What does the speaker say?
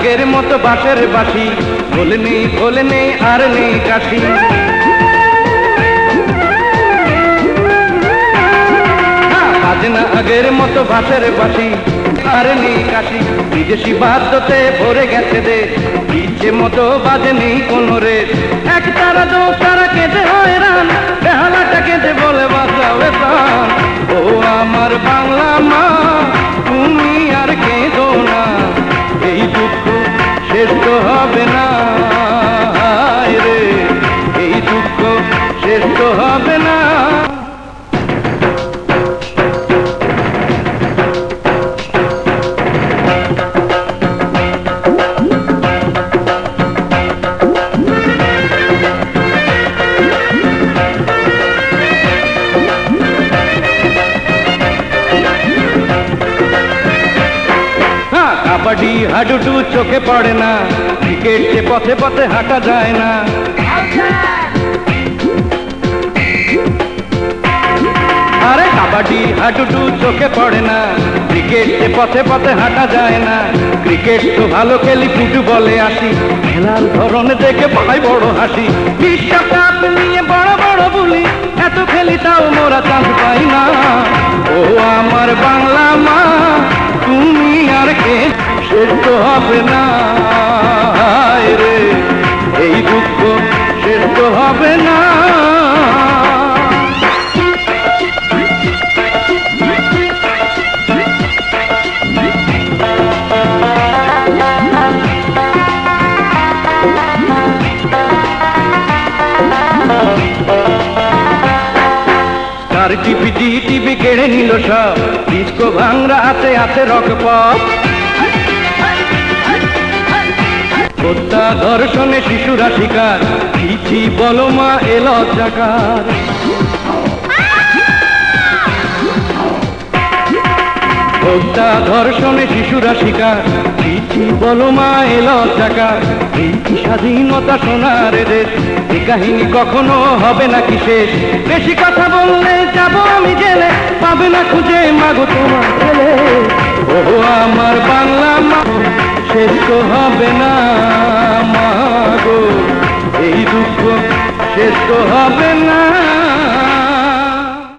আগের মতো বাঁশের বাঁশি, ভোলে নেই আর নেই কাশি। বাজে না আগের মতো বাঁশের বাঁশি, আর নেই কাশি। বিদেশি বাদ্যতে ভরে গেছে দেশ, ইচ্ছে মতো বাজে নেই কোনো রেশ। এক তারা দু তারা কেঁদে হয়রান, বেহালাটা কেঁদে বলে বাঁচাবে প্রাণ। ও আমার বাংলা মা, তুমি আর কেঁদো না, এই দুঃখ শেষ তো হবে না। হায় রে, এই দুঃখ শেষ তো হবে না। কাবাডি হাডুডু চোখে পড়ে না, ক্রিকেট যে পথে পথে হাঁটা যায় না। আরে কাবাডি হাডুডু চোখে পড়ে না, ক্রিকেট যে পথে পথে হাঁটা যায় না। ক্রিকেট তো ভালো খেলি, ফুটবলে আসি, খেলার ধরন দেখে পাই বড় হাসি। বিশ্বকাপ নিয়ে বড় বড় বলি, এত খেলি তাও মোরা চান্স পাই না। ও আমার বাংলা মা, তুমি আর কে শেষ তো হবে না। হায় রে, এই দুঃখ শেষ তো হবে না। টিভি কেড়ে নিল সব, ডিস্কো ভাঙরা আছে আছে রক পপ। হত্যা ধর্ষণে শিশুরা শিকার, ছি বলো মা এ লজ্জাকার। হত্যা ধর্ষণে শিশুরা শিকার, ছি বলো মা এ লজ্জাকার। এই কি স্বাধীনতা সোনার দেশ, এ কাহিনী কখনো হবে না কি শেষ। বেশি কথা বললে যাব আমি জেলে, পাবে না খুঁজে মাগো তোমার ছেলে। ও আমার বাংলা মা, শেষ তো হবে না মাগো, এই দুঃখ শেষ তো হবে না।